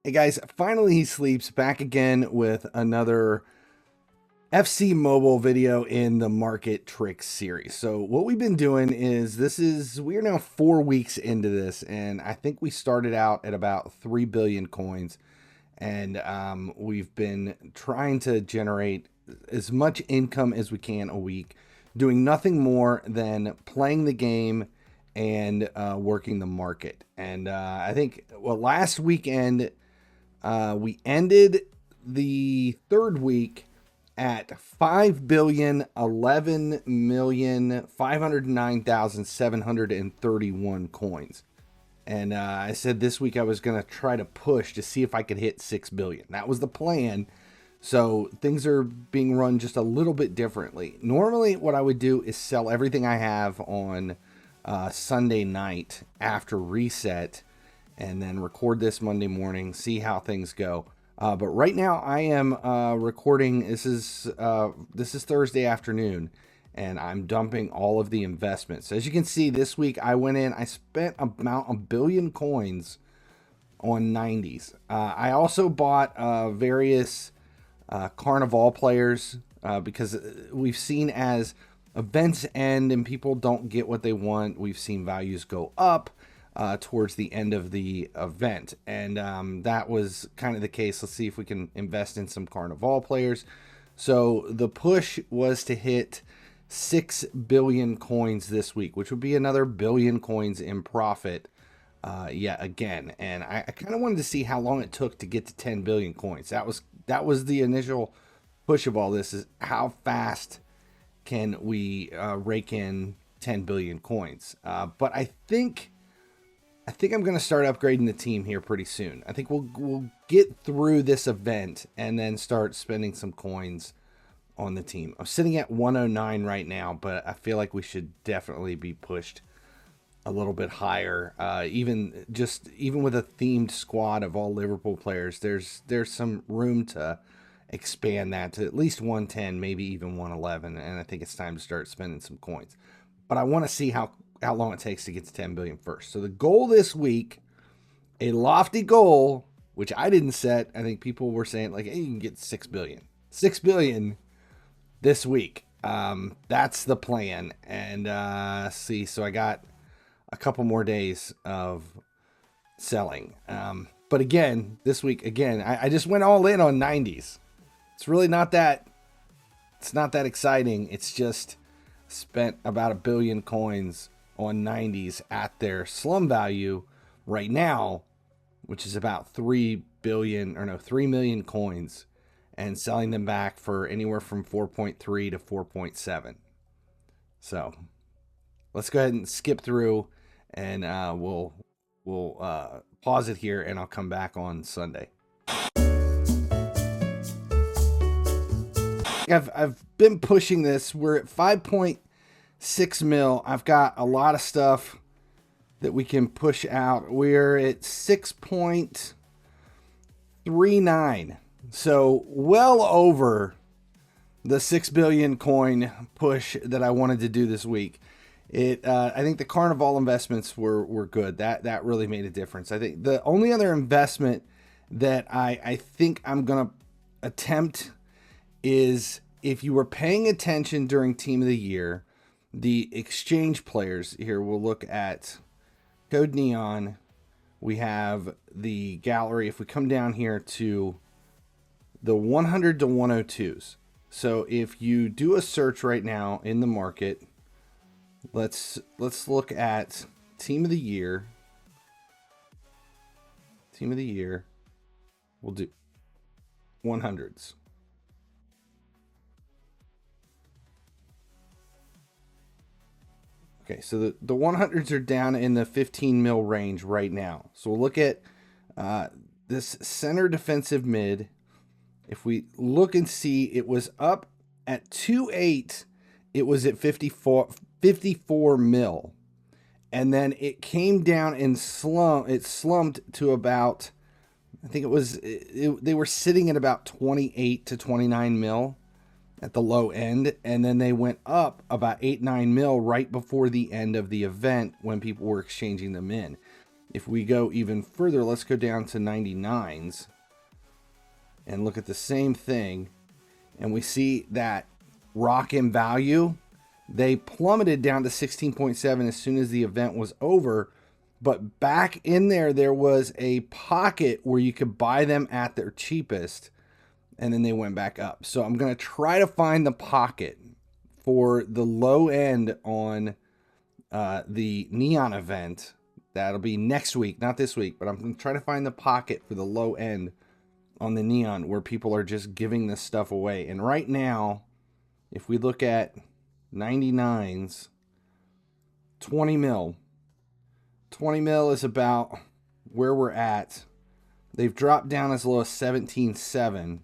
Hey guys, finally he sleeps back again with another FC Mobile video in the market tricks series. So what we've been doing is we are now 4 weeks into this, and I think we started out at about 3 billion coins, and we've been trying to generate as much income as we can a week, doing nothing more than playing the game and working the market. And I think, well, last weekend we ended the third week at 5,011,509,731 coins. And I said this week I was going to try to push to see if I could hit 6 billion. That was the plan. So things are being run just a little bit differently. Normally what I would do is sell everything I have on Sunday night after reset, and then record this Monday morning, see how things go. But right now I am recording. This is Thursday afternoon, and I'm dumping all of the investments. As you can see, this week I went in, I spent about 1 billion coins on 90s. I also bought various Carnival players because we've seen as events end and people don't get what they want, we've seen values go up towards the end of the event, and that was kind of the case. Let's see if we can invest in some Carnival players. So the push was to hit 6 billion coins this week, which would be another billion coins in profit yet again. And I kind of wanted to see how long it took to get to 10 billion coins. That was the initial push of all this, is how fast can we rake in 10 billion coins. But I think I'm going to start upgrading the team here pretty soon. I think we'll get through this event and then start spending some coins on the team. I'm sitting at 109 right now, but I feel like we should definitely be pushed a little bit higher. Even with a themed squad of all Liverpool players, there's some room to expand that to at least 110, maybe even 111, and I think it's time to start spending some coins. But I want to see how long it takes to get to 10 billion first. So the goal this week, a lofty goal, which I didn't set. I think people were saying like, hey, you can get 6 billion. 6 billion this week. That's the plan. And see, so I got a couple more days of selling. But again, this week, I just went all in on 90s. It's really not that exciting. It's just spent about 1 billion coins on 90s at their slum value right now, which is about 3 million coins, and selling them back for anywhere from 4.3 to 4.7. So let's go ahead and skip through, and we'll pause it here, and I'll come back on Sunday. I've been pushing this. We're at 5.6 mil. I've got a lot of stuff that we can push out. We're at 6.39. So well over the 6 billion coin push that I wanted to do this week. I think the Carnival investments were good. That really made a difference. I think the only other investment that I think I'm going to attempt is, if you were paying attention during Team of the Year, the exchange players here. We'll look at Code Neon. We have the gallery. If we come down here to the 100 to 102s. So if you do a search right now in the market, let's look at Team of the Year. Team of the Year. We'll do 100s. Okay, so the 100s are down in the 15 mil range right now. So we'll look at this center defensive mid. If we look and see, it was up at 2.8. It was at 54 mil. And then it came down and slumped to about, I think they were sitting at about 28 to 29 mil at the low end, and then they went up about 8-9 mil right before the end of the event when people were exchanging them in. if we go even further, let's go down to 99s and look at the same thing. And we see that rock in value, they plummeted down to 16.7 as soon as the event was over. But back in there was a pocket where you could buy them at their cheapest. And then they went back up. So I'm going to try to find the pocket for the low end on the Neon event. That'll be next week, not this week. But I'm going to try to find the pocket for the low end on the Neon where people are just giving this stuff away. And right now, if we look at 99s, 20 mil. 20 mil is about where we're at. They've dropped down as low as 17.7.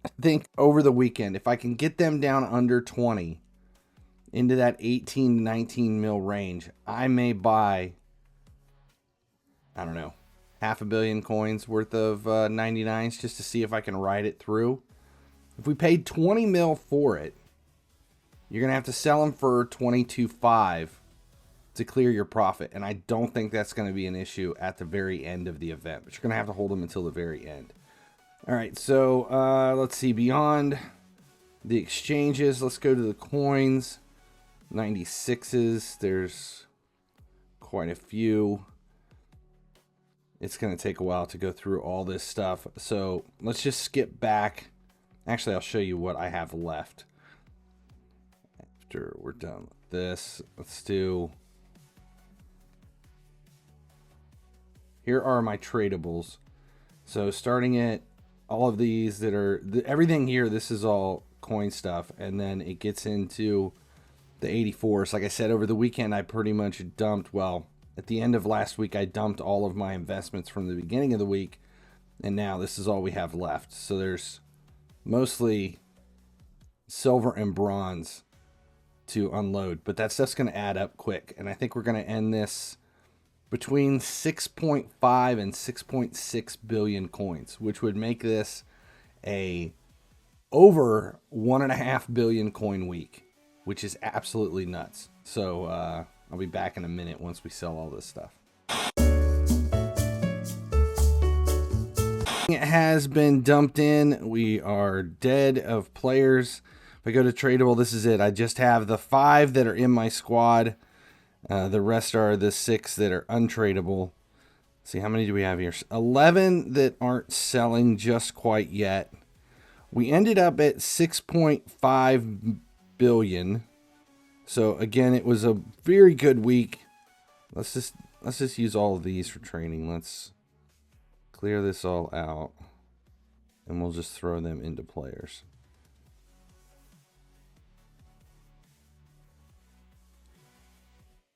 I think over the weekend, if I can get them down under 20 into that 18 to 19 mil range, I may buy, I don't know, 500 million coins worth of 99s just to see if I can ride it through. If we paid 20 mil for it, you're going to have to sell them for 22.5 to clear your profit. And I don't think that's going to be an issue at the very end of the event, but you're going to have to hold them until the very end. All right, so let's see. Beyond the exchanges, let's go to the coins. 96s, there's quite a few. It's going to take a while to go through all this stuff. So let's just skip back. Actually, I'll show you what I have left. After we're done with this, let's do... Here are my tradables. So starting at all of these that are... everything here, this is all coin stuff. And then it gets into the 84s. Like I said, over the weekend, I pretty much dumped... Well, at the end of last week, I dumped all of my investments from the beginning of the week. And now this is all we have left. So there's mostly silver and bronze to unload. But that stuff's going to add up quick. And I think we're going to end this between 6.5 and 6.6 billion coins, which would make this a over 1.5 billion coin week, which is absolutely nuts. So I'll be back in a minute once we sell all this stuff. It has been dumped in. We are dead of players. If I go to tradable, this is it. I just have the 5 that are in my squad. The rest are the 6 that are untradeable. Let's see, how many do we have here? 11 that aren't selling just quite yet. We ended up at 6.5 billion. So again, it was a very good week. Let's just use all of these for training. Let's clear this all out, and we'll just throw them into players.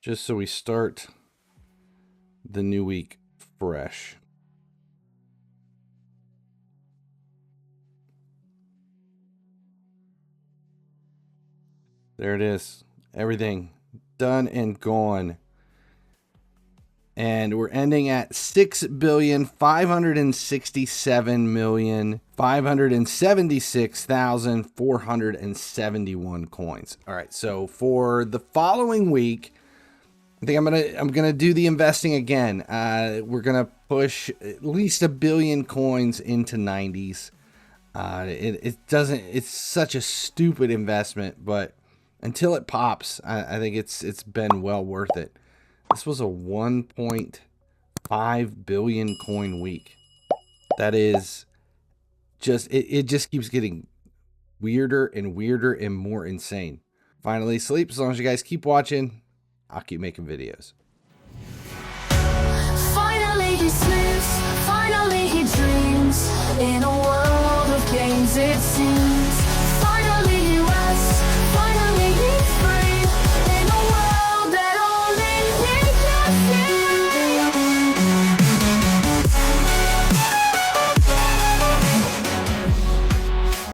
Just so we start the new week fresh. There it is. Everything done and gone. And we're ending at 6,567,576,471 coins. All right, so for the following week, I think I'm gonna do the investing again. We're gonna push at least 1 billion coins into 90s. It's such a stupid investment, but until it pops, I think it's been well worth it. This was a 1.5 billion coin week. That is just, it just keeps getting weirder and weirder and more insane. Finally sleep. As long as you guys keep watching, I'll keep making videos. Finally he sleeps, finally he dreams. In a world of games it seems